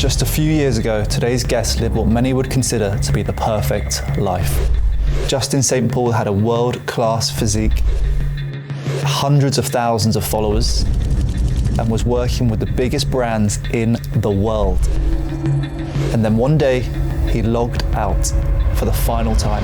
Just a few years ago, today's guest lived what many would consider to be the perfect life. Justin St. Paul had a world-class physique, hundreds of thousands of followers, and was working with the biggest brands in the world. And then one day, he logged out for the final time.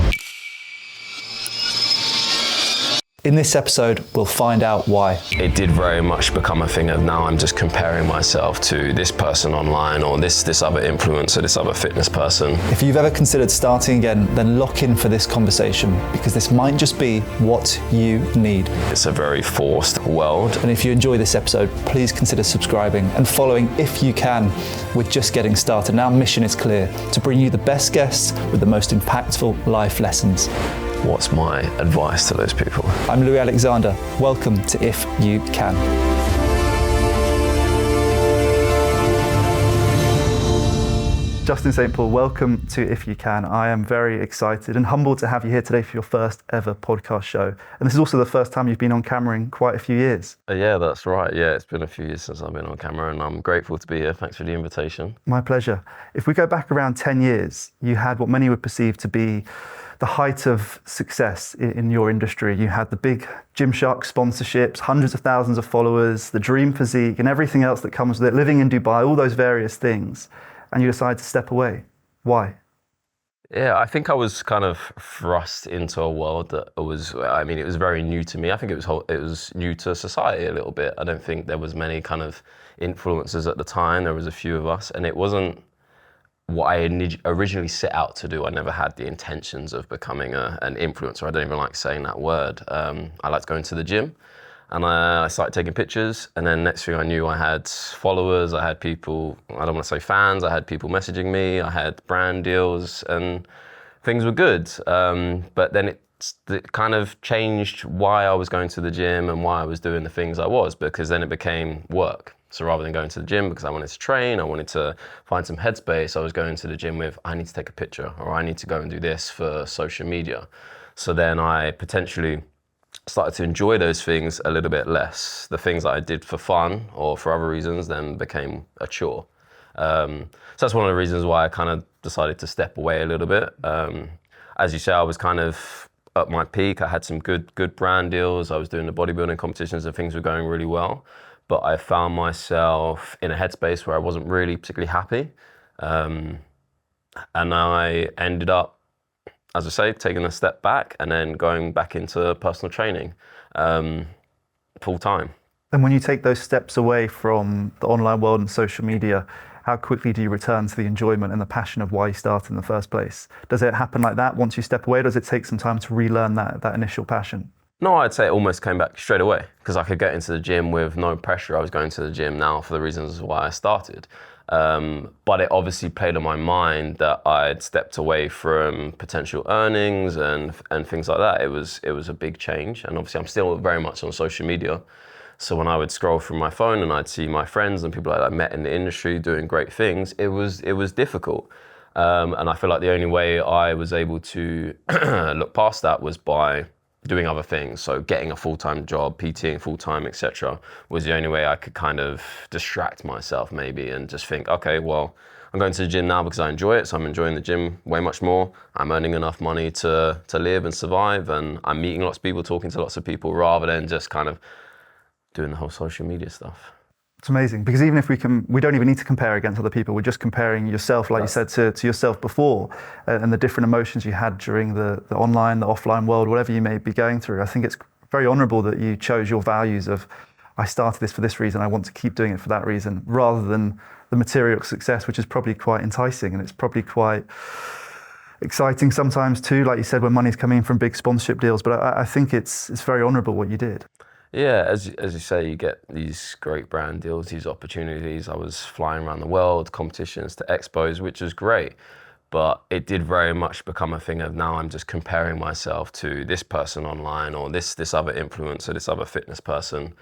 In this episode, we'll find out why. It did very much become a thing of now I'm just comparing myself to this person online or this other influencer, this other fitness person. If you've ever considered starting again, then lock in for this conversation because this might just be what you need. It's a very forced world. And if you enjoy this episode, please consider subscribing and following if you can. We're just getting started and our mission is clear, to bring you the best guests with the most impactful life lessons. What's my advice to those people? I'm Louis Alexander. Welcome to If You Can. Justin St. Paul, welcome to If You Can. I am very excited and humbled to have you here today for your first ever podcast show. And this is also the first time you've been on camera in quite a few years. Yeah, that's right. Yeah, it's been a few years since I've been on camera and I'm grateful to be here. Thanks for the invitation. My pleasure. If we go back around 10 years, you had what many would perceive to be the height of success in your industry. You had the big Gymshark sponsorships, hundreds of thousands of followers, the dream physique and everything else that comes with it, living in Dubai, all those various things. And you decided to step away. Why? Yeah, I think I was kind of thrust into a world that it was very new to me. I think it was new to society a little bit. I don't think there was many kind of influencers at the time. There was a few of us and it wasn't what I originally set out to do. I never had the intentions of becoming an influencer. I don't even like saying that word. I liked going to the gym and I started taking pictures and then next thing I knew I had followers, I had people, I don't want to say fans, I had people messaging me, I had brand deals and things were good. But then it kind of changed why I was going to the gym and why I was doing the things I was, because then it became work. So rather than going to the gym because I wanted to train, I wanted to find some headspace, I was going to the gym with, I need to take a picture or I need to go and do this for social media. So then I potentially started to enjoy those things a little bit less. The things that I did for fun or for other reasons then became a chore. So that's one of the reasons why I kind of decided to step away a little bit. As you say, I was kind of at my peak. I had some good brand deals. I was doing the bodybuilding competitions and things were going really well. But I found myself in a headspace where I wasn't really particularly happy. And I ended up, as I say, taking a step back and then going back into personal training full time. And when you take those steps away from the online world and social media, how quickly do you return to the enjoyment and the passion of why you started in the first place? Does it happen like that once you step away, or does it take some time to relearn that initial passion? No, I'd say it almost came back straight away because I could get into the gym with no pressure. I was going to the gym now for the reasons why I started. But it obviously played on my mind that I'd stepped away from potential earnings and things like that. It was a big change. And obviously I'm still very much on social media. So when I would scroll through my phone and I'd see my friends and people that I met in the industry doing great things, it was difficult. And I feel like the only way I was able to look past that was by doing other things. So getting a full-time job, PTing full-time, etc., was the only way I could kind of distract myself maybe and just think, okay, well, I'm going to the gym now because I enjoy it. So I'm enjoying the gym way much more. I'm earning enough money to live and survive. And I'm meeting lots of people, talking to lots of people rather than just kind of doing the whole social media stuff. It's amazing because even if we don't even need to compare against other people. We're just comparing yourself, like you said, to yourself before and the different emotions you had during the online, the offline world, whatever you may be going through. I think it's very honourable that you chose your values of, I started this for this reason, I want to keep doing it for that reason, rather than the material success, which is probably quite enticing and it's probably quite exciting sometimes too, like you said, when money's coming in from big sponsorship deals. But I think it's very honourable what you did. Yeah, as you say, you get these great brand deals, these opportunities. I was flying around the world, competitions to expos, which was great. But it did very much become a thing of now I'm just comparing myself to this person online or this other influencer, this other fitness person.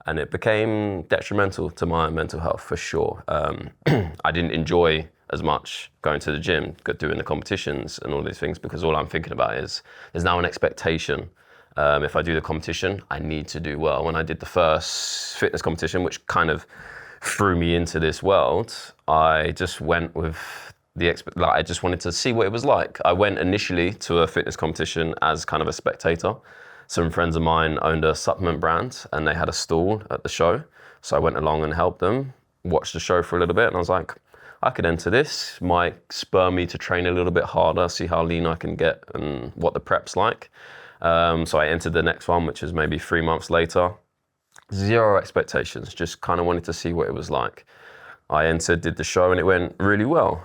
And it became detrimental to my mental health for sure. I didn't enjoy as much going to the gym, doing the competitions and all these things because all I'm thinking about is there's now an expectation. If I do the competition, I need to do well. When I did the first fitness competition, which kind of threw me into this world, I just went with I just wanted to see what it was like. I went initially to a fitness competition as kind of a spectator. Some friends of mine owned a supplement brand and they had a stall at the show. So I went along and helped them, watched the show for a little bit, and I was like, I could enter this, might spur me to train a little bit harder, see how lean I can get and what the prep's like. So I entered the next one, which was maybe 3 months later. Zero expectations, just kind of wanted to see what it was like. I entered, did the show, and it went really well.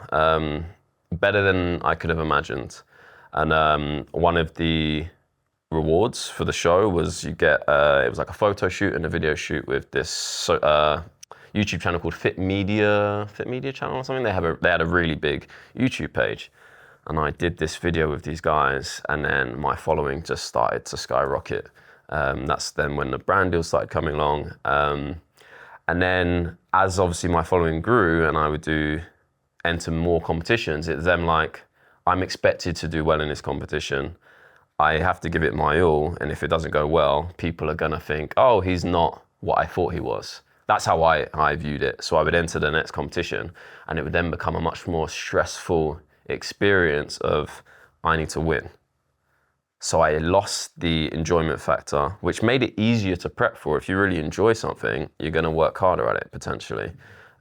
Better than I could have imagined. And one of the rewards for the show was you get, it was like a photo shoot and a video shoot with this YouTube channel called Fit Media channel or something. They had a really big YouTube page. And I did this video with these guys, and then my following just started to skyrocket. That's then when the brand deals started coming along. And then as obviously my following grew and I would enter more competitions, it's then like, I'm expected to do well in this competition. I have to give it my all. And if it doesn't go well, people are gonna think, oh, he's not what I thought he was. That's how I viewed it. So I would enter the next competition and it would then become a much more stressful experience of, I need to win. So I lost the enjoyment factor, which made it easier to prep for. If you really enjoy something, you're gonna work harder at it potentially.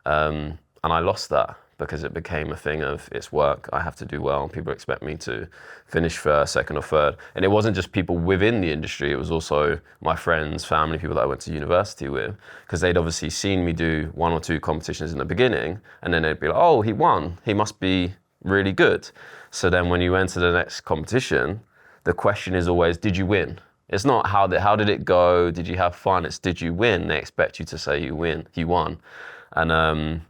And I lost that because it became a thing of, it's work, I have to do well, people expect me to finish first, second or third. And it wasn't just people within the industry, it was also my friends, family, people that I went to university with, because they'd obviously seen me do 1 or 2 competitions in the beginning, and then they'd be like, oh, he won, he must be really good. So then when you enter the next competition, the question is always, did you win? It's not how did it go? Did you have fun? It's did you win? They expect you to say you won. And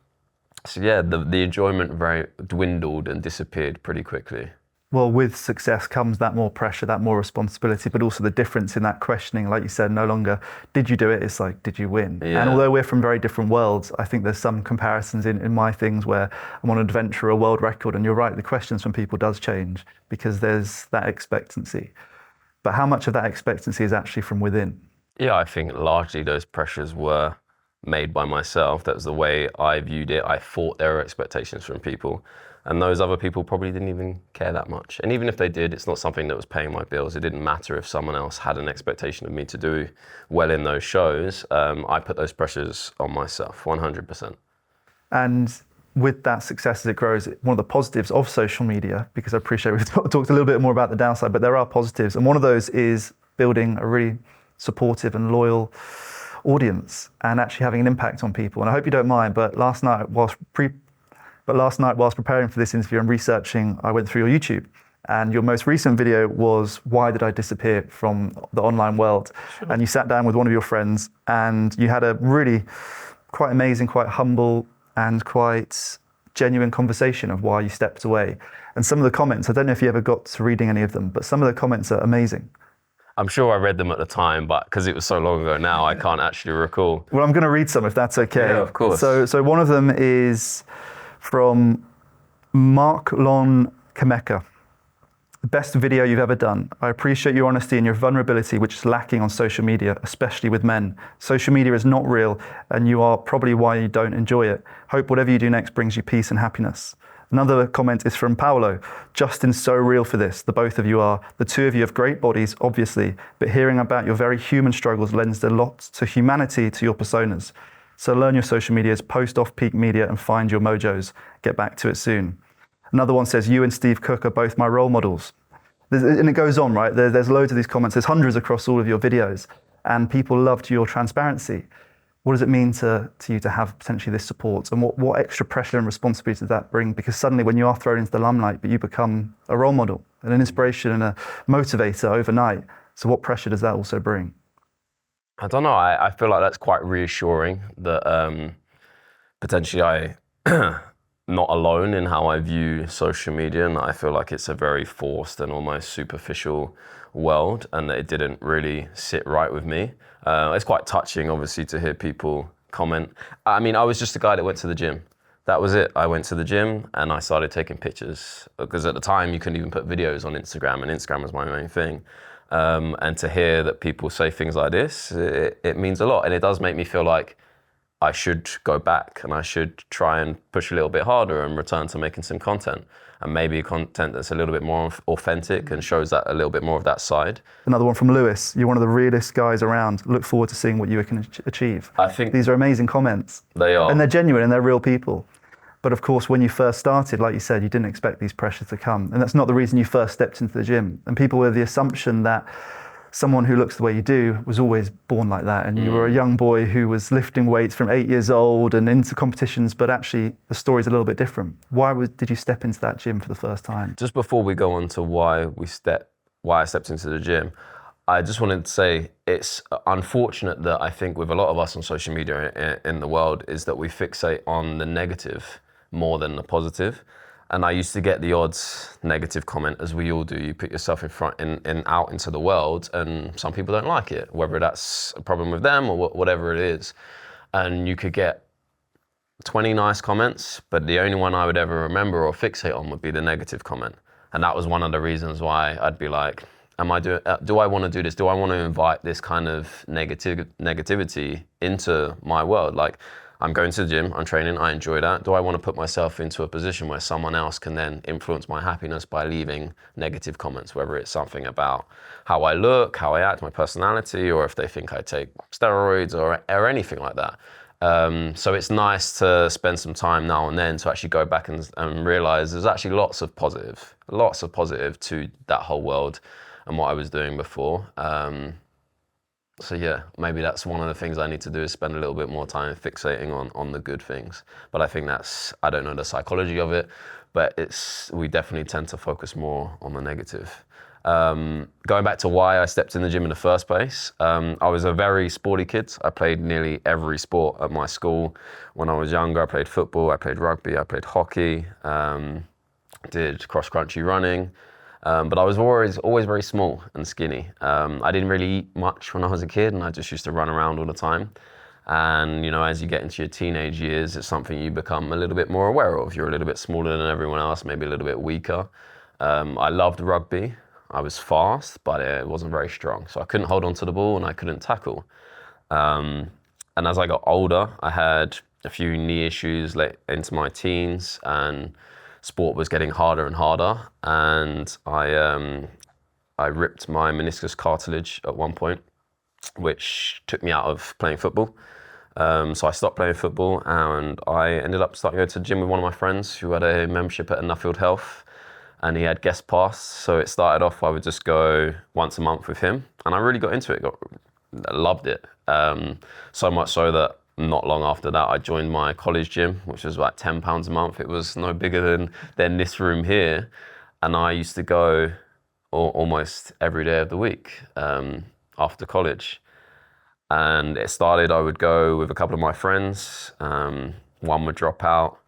so yeah, the enjoyment very dwindled and disappeared pretty quickly. Well, with success comes that more pressure, that more responsibility, but also the difference in that questioning, like you said, no longer did you do it, it's like, did you win? Yeah. And although we're from very different worlds, I think there's some comparisons in my things where I'm on an adventure, a world record, and you're right, the questions from people does change because there's that expectancy. But how much of that expectancy is actually from within? Yeah, I think largely those pressures were made by myself. That was the way I viewed it. I thought there were expectations from people. And those other people probably didn't even care that much. And even if they did, it's not something that was paying my bills. It didn't matter if someone else had an expectation of me to do well in those shows. I put those pressures on myself, 100%. And with that success as it grows, one of the positives of social media, because I appreciate we've talked a little bit more about the downside, but there are positives. And one of those is building a really supportive and loyal audience and actually having an impact on people. And I hope you don't mind, but last night whilst preparing for this interview and researching, I went through your YouTube, and your most recent video was Why Did I Disappear from the Online World? Sure. And you sat down with one of your friends and you had a really quite amazing, quite humble and quite genuine conversation of why you stepped away. And some of the comments, I don't know if you ever got to reading any of them, but some of the comments are amazing. I'm sure I read them at the time, but because it was so long ago now, I can't actually recall. Well, I'm going to read some if that's okay. Yeah, of course. So one of them is from Mark Lon Kameka. The best video you've ever done. I appreciate your honesty and your vulnerability, which is lacking on social media, especially with men. Social media is not real, and you are probably why you don't enjoy it. Hope whatever you do next brings you peace and happiness. Another comment is from Paolo. Justin's so real for this, the both of you are. The two of you have great bodies, obviously, but hearing about your very human struggles lends a lot to humanity to your personas. So learn your social medias, post off-peak media and find your mojos. Get back to it soon. Another one says, you and Steve Cook are both my role models. And it goes on, right? There's loads of these comments. There's hundreds across all of your videos, and people loved your transparency. What does it mean to you to have potentially this support? And what extra pressure and responsibility does that bring? Because suddenly when you are thrown into the limelight, but you become a role model and an inspiration and a motivator overnight. So what pressure does that also bring? I don't know. I feel like that's quite reassuring that potentially I'm not alone in how I view social media, and I feel like it's a very forced and almost superficial world, and that it didn't really sit right with me. It's quite touching, obviously, to hear people comment. I mean, I was just a guy that went to the gym. That was it. I went to the gym and I started taking pictures, because at the time you couldn't even put videos on Instagram, and Instagram was my main thing. And to hear that people say things like this, it means a lot. And it does make me feel like I should go back and I should try and push a little bit harder and return to making some content, and maybe content that's a little bit more authentic and shows that a little bit more of that side. Another one from Lewis. You're one of the realest guys around. Look forward to seeing what you can achieve. I think these are amazing comments. They are. And they're genuine and they're real people. But of course, when you first started, like you said, you didn't expect these pressures to come. And that's not the reason you first stepped into the gym. And people with the assumption that someone who looks the way you do was always born like that, and you were a young boy who was lifting weights from 8 years old and into competitions, but actually the story's a little bit different. Did you step into that gym for the first time? Just before we go on to why I stepped into the gym, I just wanted to say it's unfortunate that I think with a lot of us on social media in the world is that we fixate on the negative more than the positive. And I used to get the odds negative comment, as we all do. You put yourself in front and out into the world, and some people don't like it, whether that's a problem with them or whatever it is. And you could get 20 nice comments, but the only one I would ever remember or fixate on would be the negative comment. And that was one of the reasons why I'd be like, do I want to do this? Do I want to invite this kind of negativity into my world? Like, I'm going to the gym, I'm training, I enjoy that. Do I want to put myself into a position where someone else can then influence my happiness by leaving negative comments, whether it's something about how I look, how I act, my personality, or if they think I take steroids or anything like that. So it's nice to spend some time now and then to actually go back and realize there's actually lots of positive to that whole world and what I was doing before. So yeah, maybe that's one of the things I need to do is spend a little bit more time fixating on the good things. But I think I don't know the psychology of it, but we definitely tend to focus more on the negative. Going back to why I stepped in the gym in the first place, I was a very sporty kid. I played nearly every sport at my school. When I was younger, I played football, I played rugby, I played hockey, did cross-country running. But I was always very small and skinny. I didn't really eat much when I was a kid, and I just used to run around all the time. And as you get into your teenage years, it's something you become a little bit more aware of. You're a little bit smaller than everyone else, maybe a little bit weaker. I loved rugby. I was fast, but it wasn't very strong. So I couldn't hold onto the ball and I couldn't tackle. And as I got older, I had a few knee issues late into my teens, and sport was getting harder and harder, and I ripped my meniscus cartilage at one point, which took me out of playing football. So I stopped playing football, and I ended up starting to go to the gym with one of my friends who had a membership at Nuffield Health, and he had guest pass. So it started off, I would just go once a month with him, and I really got into it, loved it. So much so that not long after that, I joined my college gym, which was about £10 a month. It was no bigger than this room here. And I used to go almost every day of the week after college. And it started, I would go with a couple of my friends. One would drop out.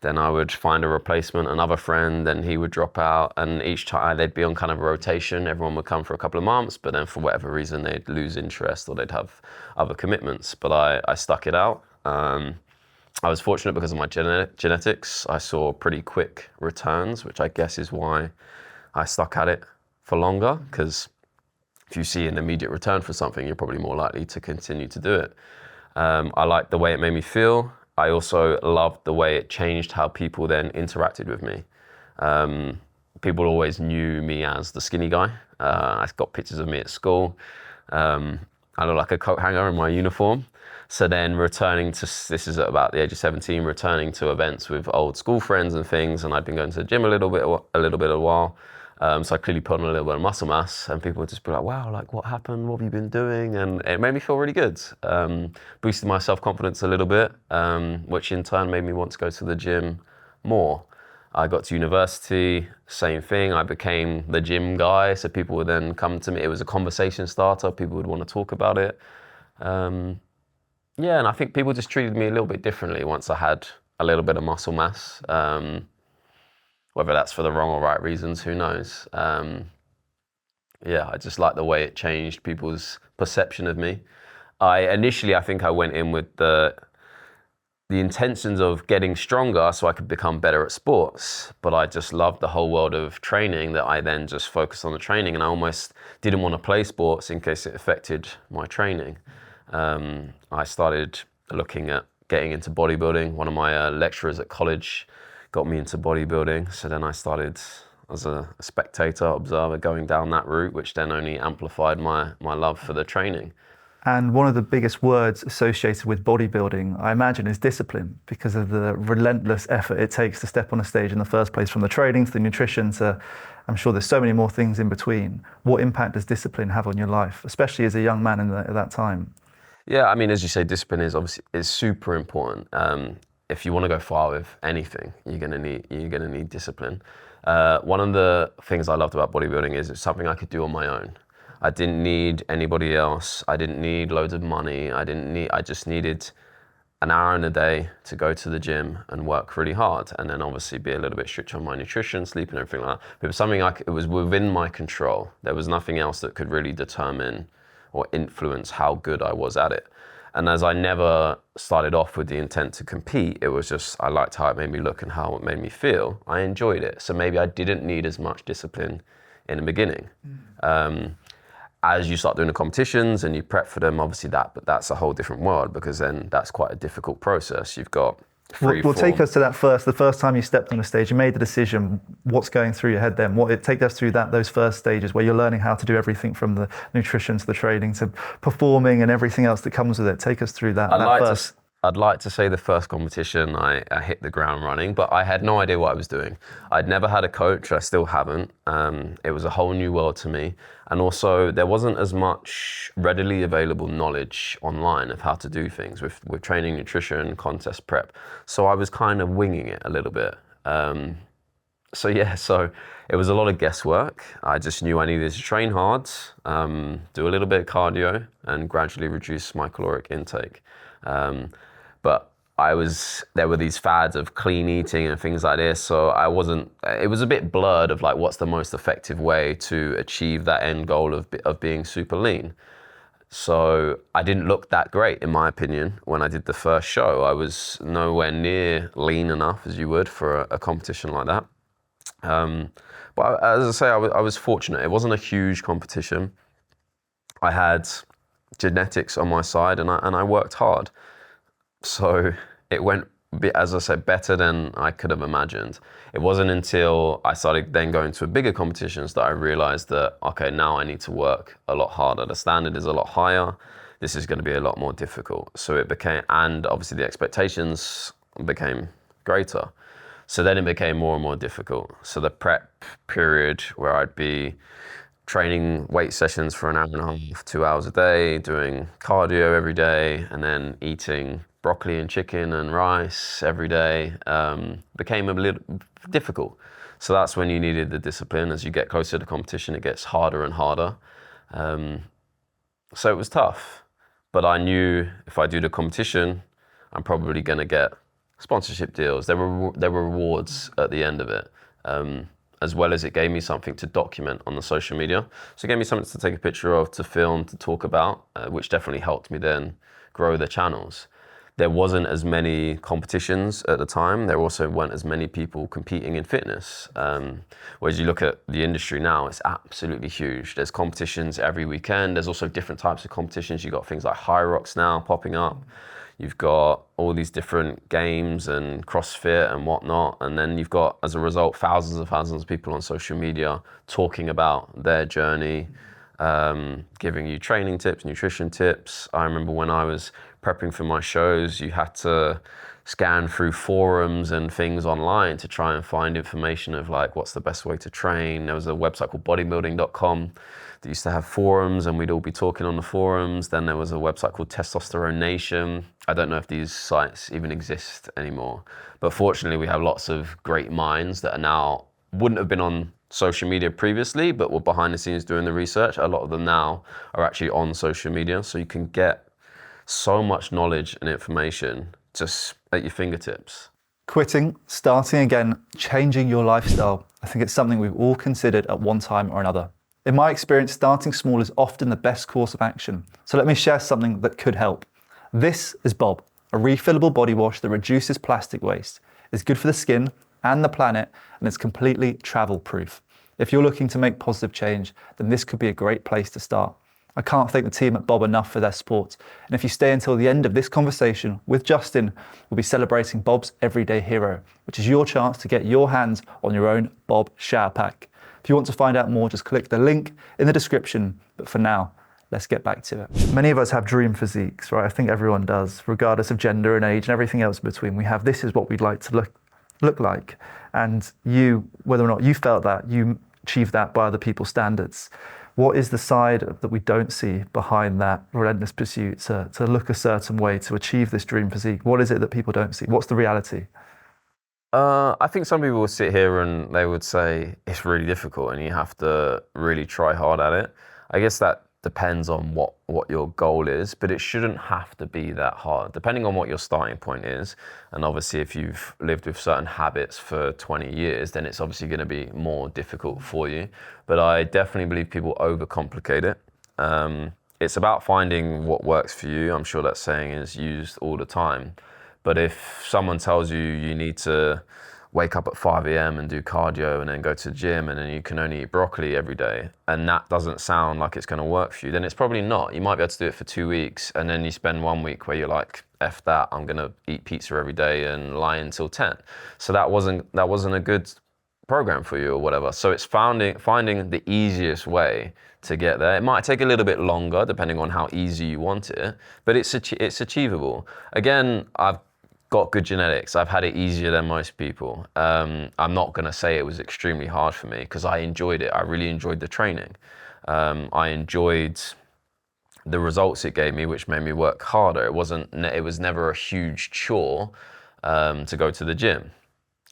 Then I would find a replacement, another friend, then he would drop out. And each time they'd be on kind of a rotation. Everyone would come for a couple of months, but then for whatever reason, they'd lose interest or they'd have other commitments. But I stuck it out. I was fortunate because of my genetics. I saw pretty quick returns, which I guess is why I stuck at it for longer. Because if you see an immediate return for something, you're probably more likely to continue to do it. I liked the way it made me feel. I also loved the way it changed how people then interacted with me. People always knew me as the skinny guy. I got pictures of me at school. I look like a coat hanger in my uniform. So then this is at about the age of 17, returning to events with old school friends and things, and I'd been going to the gym a little bit a while. So I clearly put on a little bit of muscle mass, and people would just be like, wow, like what happened? What have you been doing? And it made me feel really good. Boosted my self-confidence a little bit, which in turn made me want to go to the gym more. I got to university, same thing. I became the gym guy, so people would then come to me. It was a conversation starter. People would want to talk about it. And I think people just treated me a little bit differently once I had a little bit of muscle mass. Whether that's for the wrong or right reasons, who knows? I just like the way it changed people's perception of me. I think I went in with the intentions of getting stronger so I could become better at sports, but I just loved the whole world of training that I then just focused on the training, and I almost didn't want to play sports in case it affected my training. I started looking at getting into bodybuilding. One of my lecturers at college got me into bodybuilding. So then I started as a spectator, observer, going down that route, which then only amplified my love for the training. And one of the biggest words associated with bodybuilding, I imagine, is discipline, because of the relentless effort it takes to step on a stage in the first place, from the training to the nutrition to, I'm sure there's so many more things in between. What impact does discipline have on your life, especially as a young man at that time? Yeah, I mean, as you say, discipline is super important. If you want to go far with anything, you're gonna need discipline. One of the things I loved about bodybuilding is it's something I could do on my own. I didn't need anybody else. I didn't need loads of money. I just needed an hour in a day to go to the gym and work really hard, and then obviously be a little bit strict on my nutrition, sleep, and everything like that. But it was something it was within my control. There was nothing else that could really determine or influence how good I was at it. And as I never started off with the intent to compete, it was just, I liked how it made me look and how it made me feel. I enjoyed it. So maybe I didn't need as much discipline in the beginning. As you start doing the competitions and you prep for them, obviously but that's a whole different world, because then that's quite a difficult process. You've got We'll take us to that the first time you stepped on the stage, you made the decision. What's going through your head then? Take us through those first stages where you're learning how to do everything from the nutrition to the training to performing and everything else that comes with it. Take us through that. I'd like to say the first competition I hit the ground running, but I had no idea what I was doing. I'd never had a coach, I still haven't. It was a whole new world to me. And also there wasn't as much readily available knowledge online of how to do things with training, nutrition, contest prep. So I was kind of winging it a little bit. So it was a lot of guesswork. I just knew I needed to train hard, do a little bit of cardio, and gradually reduce my caloric intake. But there were these fads of clean eating and things like this, so it was a bit blurred of like, what's the most effective way to achieve that end goal of being super lean. So I didn't look that great, in my opinion, when I did the first show. I was nowhere near lean enough, as you would, for a competition like that. But as I say, I was fortunate. It wasn't a huge competition. I had genetics on my side, and I worked hard. So it went, as I said, better than I could have imagined. It wasn't until I started then going to bigger competitions that I realized that, okay, now I need to work a lot harder. The standard is a lot higher. This is going to be a lot more difficult. So it became, and obviously the expectations became greater. So then it became more and more difficult. So the prep period where I'd be training weight sessions for an hour and a half, 2 hours a day, doing cardio every day, and then eating broccoli and chicken and rice every day, became a little difficult. So that's when you needed the discipline. As you get closer to competition, it gets harder and harder. So it was tough, but I knew if I do the competition, I'm probably going to get sponsorship deals. There were rewards at the end of it. As well as it gave me something to document on the social media. So it gave me something to take a picture of, to film, to talk about, which definitely helped me then grow the channels. There wasn't as many competitions at the time. There also weren't as many people competing in fitness. Whereas you look at the industry now, it's absolutely huge. There's competitions every weekend. There's also different types of competitions. You've got things like High Rocks now popping up. You've got all these different games and CrossFit and whatnot. And then you've got, as a result, thousands of people on social media talking about their journey, giving you training tips, nutrition tips. I remember when I was prepping for my shows, you had to scan through forums and things online to try and find information of like, what's the best way to train. There was a website called bodybuilding.com that used to have forums, and we'd all be talking on the forums. Then there was a website called Testosterone Nation. I don't know if these sites even exist anymore, but fortunately we have lots of great minds that are now, wouldn't have been on social media previously, but were behind the scenes doing the research. A lot of them now are actually on social media, so you can get so much knowledge and information just at your fingertips. Quitting, starting again, changing your lifestyle. I think it's something we've all considered at one time or another. In my experience, starting small is often the best course of action. So let me share something that could help. This is Bob, a refillable body wash that reduces plastic waste. It's good for the skin and the planet, and it's completely travel proof. If you're looking to make positive change, then this could be a great place to start. I can't thank the team at Bob enough for their support. And if you stay until the end of this conversation with Justin, we'll be celebrating Bob's Everyday Hero, which is your chance to get your hands on your own Bob shower pack. If you want to find out more, just click the link in the description. But for now, let's get back to it. Many of us have dream physiques, right? I think everyone does, regardless of gender and age and everything else in between. We have, this is what we'd like to look like. And you, whether or not you felt that, you achieved that by other people's standards. What is the side that we don't see behind that relentless pursuit to look a certain way, to achieve this dream physique? What is it that people don't see? What's the reality? I think some people will sit here and they would say it's really difficult and you have to really try hard at it. I guess that depends on what your goal is, but it shouldn't have to be that hard, depending on what your starting point is. And obviously, if you've lived with certain habits for 20 years, then it's obviously going to be more difficult for you. But I definitely believe people overcomplicate it. It's about finding what works for you. I'm sure that saying is used all the time. But if someone tells you you need to wake up at 5 a.m. and do cardio and then go to the gym and then you can only eat broccoli every day, and that doesn't sound like it's going to work for you, then it's probably not. You might be able to do it for 2 weeks and then you spend 1 week where you're like, F that, I'm going to eat pizza every day and lie until 10. So that wasn't a good program for you or whatever. So it's finding the easiest way to get there. It might take a little bit longer depending on how easy you want it, but it's achievable. Again, I've got good genetics. I've had it easier than most people. I'm not going to say it was extremely hard for me because I enjoyed it. I really enjoyed the training. I enjoyed the results it gave me, which made me work harder. It was never a huge chore to go to the gym.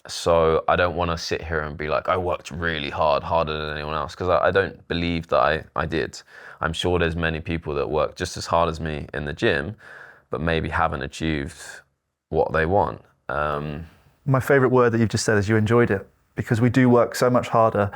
So I don't want to sit here and be like, I worked really hard, harder than anyone else, because I don't believe that I did. I'm sure there's many people that work just as hard as me in the gym, but maybe haven't achieved what they want. My favorite word that you've just said is you enjoyed it, because we do work so much harder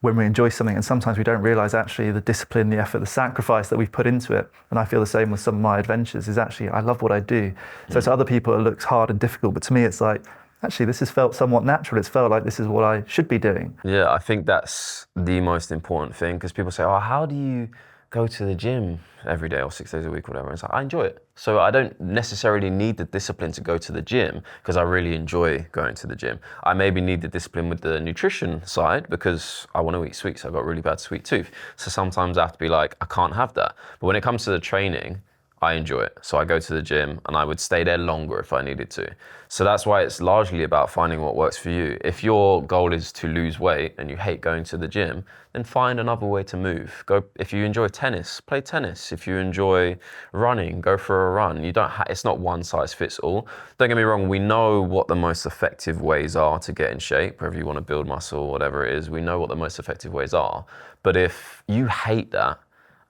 when we enjoy something, and sometimes we don't realize actually the discipline, the effort, the sacrifice that we've put into it. And I feel the same with some of my adventures, is actually I love what I do. So to other people it looks hard and difficult, but to me it's like, actually this has felt somewhat natural. It's felt like this is what I should be doing. Yeah, I think that's the most important thing, because people say, oh, how do you go to the gym every day or 6 days a week, whatever? And it's like, I enjoy it. So I don't necessarily need the discipline to go to the gym because I really enjoy going to the gym. I maybe need the discipline with the nutrition side because I want to eat sweets. I've got a really bad sweet tooth. So sometimes I have to be like, I can't have that. But when it comes to the training, I enjoy it. So I go to the gym and I would stay there longer if I needed to. So that's why it's largely about finding what works for you. If your goal is to lose weight and you hate going to the gym, then find another way to move. If you enjoy tennis, play tennis. If you enjoy running, go for a run. It's not one size fits all. Don't get me wrong, we know what the most effective ways are to get in shape, whether you want to build muscle, whatever it is, we know what the most effective ways are. But if you hate that,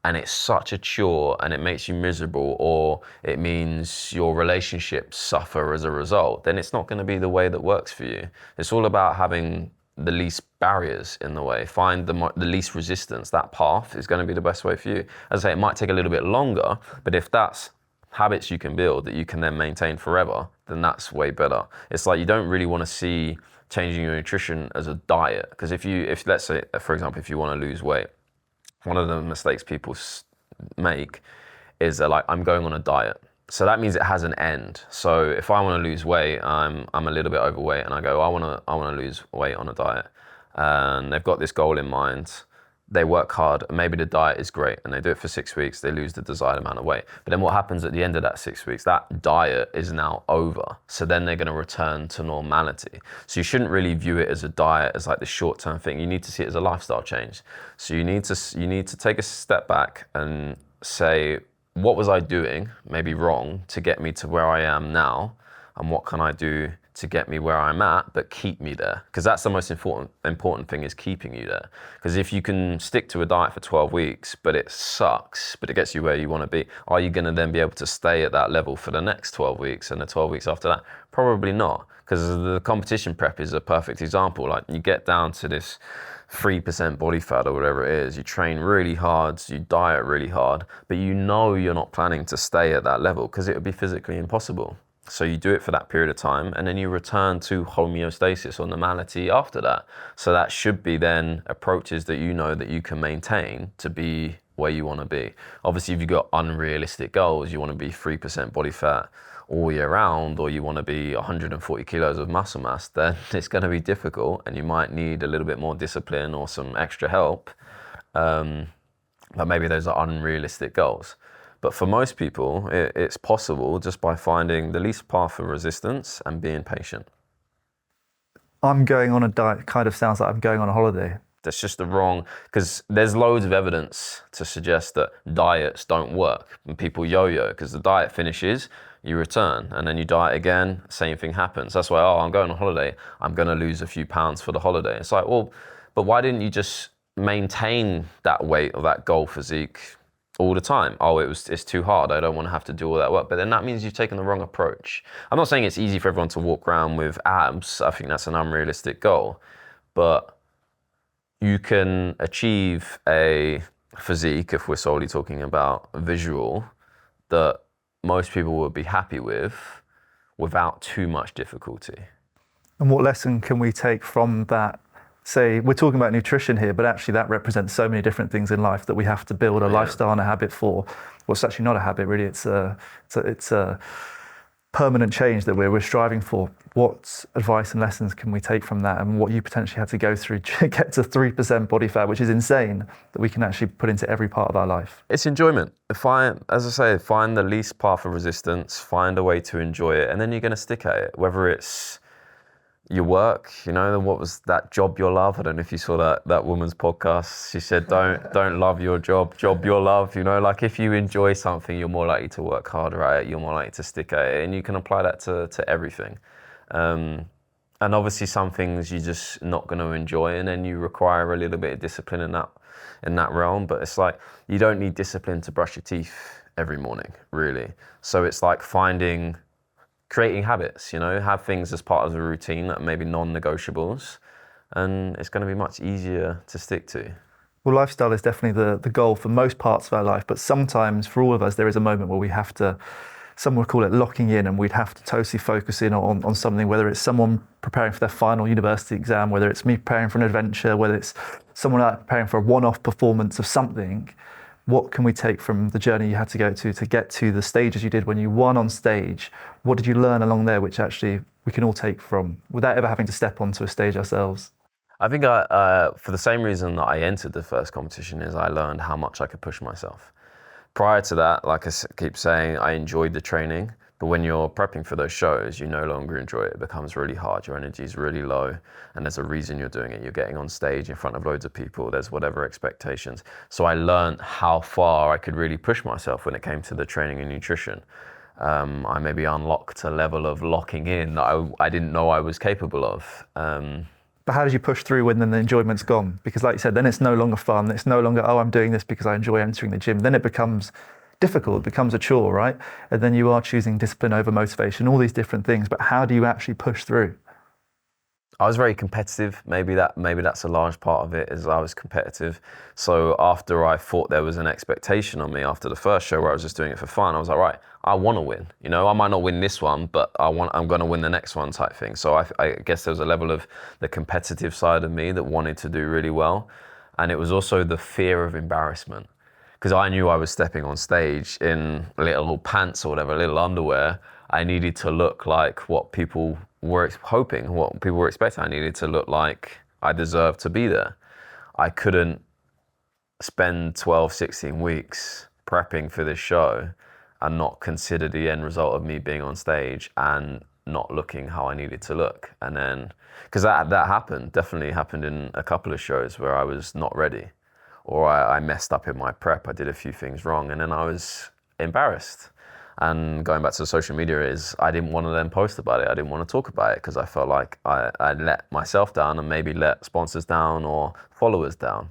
and it's such a chore and it makes you miserable, or it means your relationships suffer as a result, then it's not going to be the way that works for you. It's all about having the least barriers in the way. Find the least resistance. That path is going to be the best way for you. As I say, it might take a little bit longer, but if that's habits you can build that you can then maintain forever, then that's way better. It's like you don't really want to see changing your nutrition as a diet, because if let's say, for example, if you want to lose weight, one of the mistakes people make is they're like, I'm going on a diet. So that means it has an end. So if I want to lose weight, I'm a little bit overweight, and I go, I want to lose weight on a diet. And they've got this goal in mind. They work hard, and maybe the diet is great, and they do it for 6 weeks, they lose the desired amount of weight. But then what happens at the end of that 6 weeks? That diet is now over. So then they're going to return to normality. So you shouldn't really view it as a diet, as like the short-term thing. You need to see it as a lifestyle change. So you need to take a step back and say, what was I doing, maybe wrong, to get me to where I am now? And what can I do to get me where I'm at, but keep me there? Because that's the most important thing, is keeping you there. Because if you can stick to a diet for 12 weeks, but it sucks, but it gets you where you want to be, are you going to then be able to stay at that level for the next 12 weeks and the 12 weeks after that? Probably not, because the competition prep is a perfect example. Like, you get down to this 3% body fat or whatever it is, you train really hard, you diet really hard, but you know you're not planning to stay at that level because it would be physically impossible. So you do it for that period of time, and then you return to homeostasis or normality after that. So that should be then approaches that you know that you can maintain to be where you want to be. Obviously, if you've got unrealistic goals, you want to be 3% body fat all year round, or you want to be 140 kilos of muscle mass, then it's going to be difficult and you might need a little bit more discipline or some extra help. But maybe those are unrealistic goals. But for most people, it's possible just by finding the least path of resistance and being patient. I'm going on a diet kind of sounds like I'm going on a holiday. That's just the wrong, because there's loads of evidence to suggest that diets don't work and people yo-yo, because the diet finishes, you return, and then you diet again, same thing happens. That's why, I'm going on holiday, I'm going to lose a few pounds for the holiday. It's like, well, but why didn't you just maintain that weight or that goal physique all the time? It's too hard, I don't want to have to do all that work. But then that means you've taken the wrong approach. I'm not saying it's easy for everyone to walk around with abs. I think that's an unrealistic goal. But you can achieve a physique, if we're solely talking about visual, that most people would be happy with without too much difficulty. And what lesson can we take from that? Say, we're talking about nutrition here, but actually that represents so many different things in life that we have to build a lifestyle and a habit for. Well, it's actually not a habit, really. It's a permanent change that we're striving for. What advice and lessons can we take from that, and what you potentially had to go through to get to 3% body fat, which is insane, that we can actually put into every part of our life? It's enjoyment. Find the least path of resistance, find a way to enjoy it, and then you're going to stick at it. Whether it's your work, what was that job you love? I don't know if you saw that woman's podcast. She said, don't love your job your love. Like if you enjoy something, you're more likely to work harder at it, you're more likely to stick at it, and you can apply that to everything. And obviously some things you're just not going to enjoy, and then you require a little bit of discipline in that realm. But it's like, you don't need discipline to brush your teeth every morning, really. So it's like creating habits, have things as part of the routine that are maybe non-negotiables, and it's going to be much easier to stick to. Well, lifestyle is definitely the goal for most parts of our life, but sometimes for all of us, there is a moment where we have to, some would call it locking in, and we'd have to totally focus in on something, whether it's someone preparing for their final university exam, whether it's me preparing for an adventure, whether it's someone else preparing for a one-off performance of something. What can we take from the journey you had to go to get to the stages you did when you won on stage? What did you learn along there, which actually we can all take from, without ever having to step onto a stage ourselves? I think for the same reason that I entered the first competition, is I learned how much I could push myself. Prior to that, like I keep saying, I enjoyed the training, but when you're prepping for those shows, you no longer enjoy it. It becomes really hard. Your energy is really low, and there's a reason you're doing it. You're getting on stage in front of loads of people. There's whatever expectations. So I learned how far I could really push myself when it came to the training and nutrition. I maybe unlocked a level of locking in that I didn't know I was capable of. But how did you push through when then the enjoyment's gone? Because like you said, then it's no longer fun. It's no longer, I'm doing this because I enjoy entering the gym. Then it becomes difficult, it becomes a chore, right? And then you are choosing discipline over motivation, all these different things. But how do you actually push through? I was very competitive. Maybe that's a large part of it, is I was competitive. So after I thought there was an expectation on me after the first show where I was just doing it for fun, I was like, right, I want to win. I might not win this one, but I'm going to win the next one type thing. So I guess there was a level of the competitive side of me that wanted to do really well. And it was also the fear of embarrassment, because I knew I was stepping on stage in little pants or whatever, little underwear. I needed to look like what people were hoping, what people were expecting. I needed to look like I deserved to be there. I couldn't spend 12, 16 weeks prepping for this show and not consider the end result of me being on stage and not looking how I needed to look. And then, because that definitely happened in a couple of shows where I was not ready, or I messed up in my prep, I did a few things wrong, and then I was embarrassed. And going back to social media, is I didn't want to then post about it. I didn't want to talk about it because I felt like I'd let myself down and maybe let sponsors down or followers down.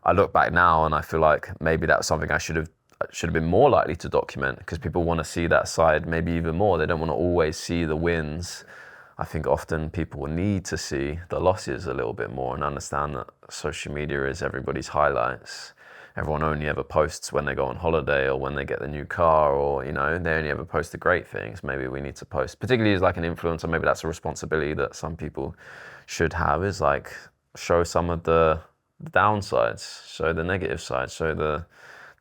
I look back now and I feel like maybe that's something I should have been more likely to document, because people want to see that side maybe even more. They don't want to always see the wins. I think often people need to see the losses a little bit more and understand that social media is everybody's highlights. Everyone only ever posts when they go on holiday or when they get the new car, or they only ever post the great things. Maybe we need to post, particularly as like an influencer, maybe that's a responsibility that some people should have, is like show some of the downsides, show the negative side, show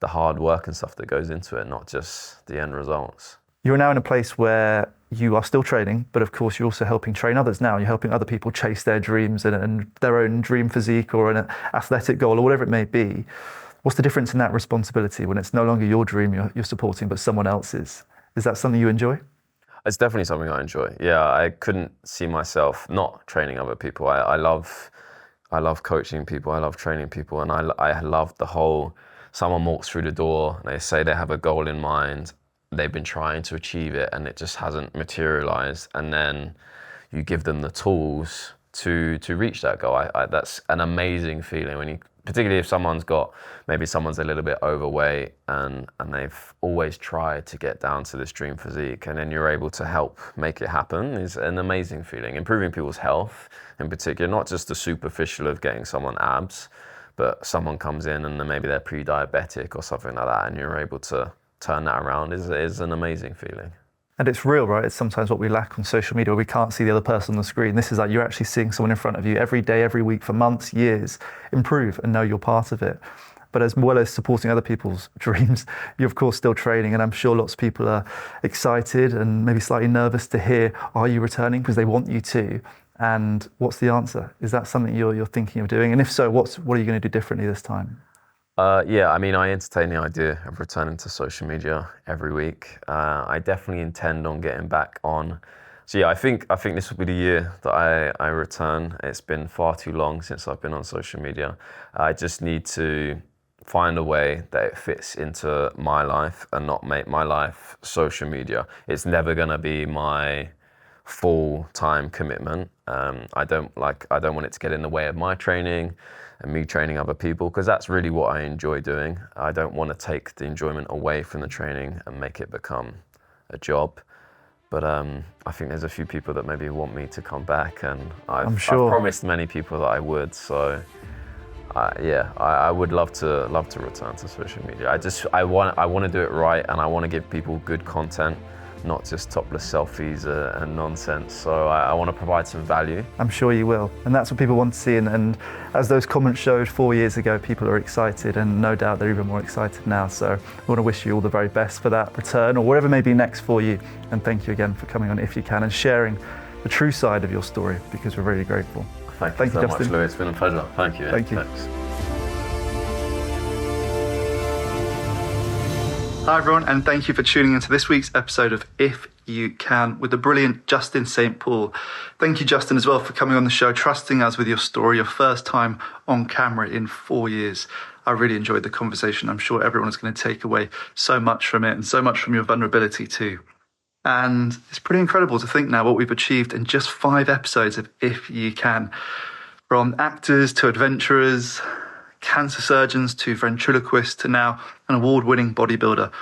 the hard work and stuff that goes into it, not just the end results. You're now in a place where you are still training, but of course you're also helping train others now. You're helping other people chase their dreams and their own dream physique or an athletic goal or whatever it may be. What's the difference in that responsibility when it's no longer your dream you're supporting, but someone else's? Is that something you enjoy? It's definitely something I enjoy. Yeah, I couldn't see myself not training other people. I love coaching people. I love training people, and I love the whole. Someone walks through the door. They say they have a goal in mind. They've been trying to achieve it, and it just hasn't materialized. And then you give them the tools to reach that goal. That's an amazing feeling when you. Particularly if someone's a little bit overweight and they've always tried to get down to this dream physique, and then you're able to help make it happen is an amazing feeling. Improving people's health in particular, not just the superficial of getting someone abs, but someone comes in and then maybe they're pre-diabetic or something like that, and you're able to turn that around is an amazing feeling. And it's real, right? It's sometimes what we lack on social media, where we can't see the other person on the screen. This is like you're actually seeing someone in front of you every day, every week for months, years, improve and know you're part of it. But as well as supporting other people's dreams, you're of course still training. And I'm sure lots of people are excited and maybe slightly nervous to hear, are you returning? Because they want you to. And what's the answer? Is that something you're thinking of doing? And if so, what are you going to do differently this time? Yeah, I mean, I entertain the idea of returning to social media every week. I definitely intend on getting back on. So yeah, I think this will be the year that I return. It's been far too long since I've been on social media. I just need to find a way that it fits into my life and not make my life social media. It's never gonna be my full-time commitment. I don't want it to get in the way of my training and me training other people, because that's really what I enjoy doing. I don't want to take the enjoyment away from the training and make it become a job. But I think there's a few people that maybe want me to come back, and I've promised many people that I would. So I would love to return to social media. I want to do it right, and I want to give people good content, not just topless selfies and nonsense. So I want to provide some value. I'm sure you will. And that's what people want to see. And as those comments showed 4 years ago, people are excited, and no doubt they're even more excited now. So I want to wish you all the very best for that return, or whatever may be next for you. And thank you again for coming on If You Can and sharing the true side of your story, because we're really grateful. Thank you so much, Louis. It's been a pleasure. Thank you. Thank you. Thanks. Hi everyone, and thank you for tuning into this week's episode of If You Can with the brilliant Justin St. Paul. Thank you, Justin, as well, for coming on the show, trusting us with your story, your first time on camera in 4 years. I really enjoyed the conversation. I'm sure everyone is going to take away so much from it, and so much from your vulnerability too. And it's pretty incredible to think now what we've achieved in just 5 episodes of If You Can. From actors to adventurers, cancer surgeons to ventriloquists to now an award-winning bodybuilder.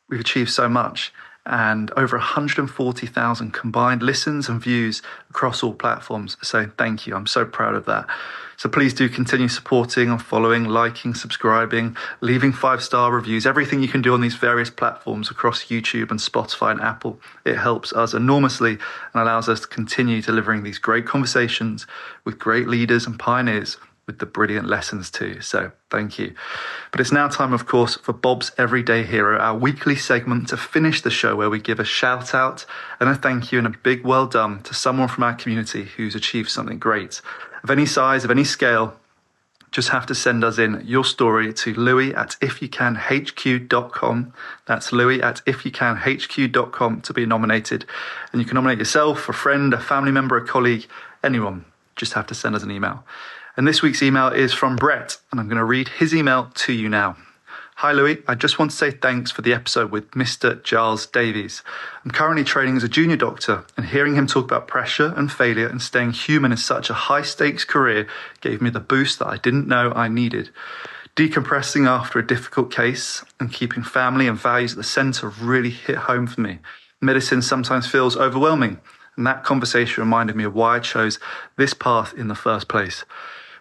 We've achieved so much, and over 140,000 combined listens and views across all platforms. So thank you. I'm so proud of that. So please do continue supporting and following, liking, subscribing, leaving 5-star reviews, everything you can do on these various platforms across YouTube and Spotify and Apple. It helps us enormously and allows us to continue delivering these great conversations with great leaders and pioneers, with the brilliant lessons too. So thank you. But it's now time, of course, for Bob's Everyday Hero, our weekly segment to finish the show, where we give a shout out and a thank you and a big well done to someone from our community who's achieved something great. Of any size, of any scale, just have to send us in your story to louis@ifyoucanhq.com. That's louis@ifyoucanhq.com to be nominated. And you can nominate yourself, a friend, a family member, a colleague, anyone. Just have to send us an email. And this week's email is from Brett, and I'm going to read his email to you now. Hi Louis, I just want to say thanks for the episode with Mr. Giles Davies. I'm currently training as a junior doctor, and hearing him talk about pressure and failure and staying human in such a high stakes career gave me the boost that I didn't know I needed. Decompressing after a difficult case and keeping family and values at the centre really hit home for me. Medicine sometimes feels overwhelming, and that conversation reminded me of why I chose this path in the first place.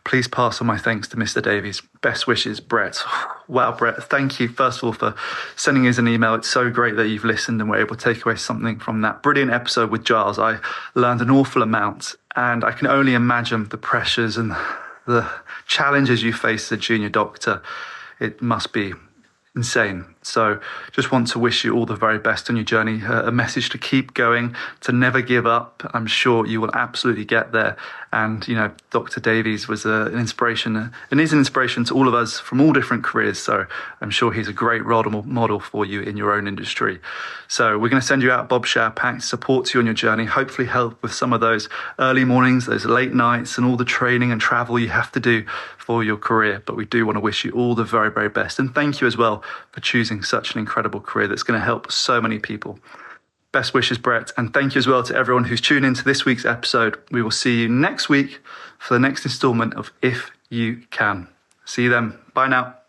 Please pass on my thanks to Mr. Davies. Best wishes, Brett. Wow, Brett, thank you, first of all, for sending us an email. It's so great that you've listened and were able to take away something from that brilliant episode with Giles. I learned an awful amount, and I can only imagine the pressures and the challenges you face as a junior doctor. It must be insane. So just want to wish you all the very best on your journey, a message to keep going, to never give up. I'm sure you will absolutely get there. And, you know, Dr. Davies was an inspiration and is an inspiration to all of us from all different careers. So I'm sure he's a great role model for you in your own industry. So we're going to send you out Bob Shower Pack to support you on your journey, hopefully help with some of those early mornings, those late nights, and all the training and travel you have to do for your career. But we do want to wish you all the very, very best. And thank you as well for choosing such an incredible career that's going to help so many people. Best wishes, Brett. And thank you as well to everyone who's tuned into this week's episode. We will see you next week for the next installment of If You Can. See you then. Bye now.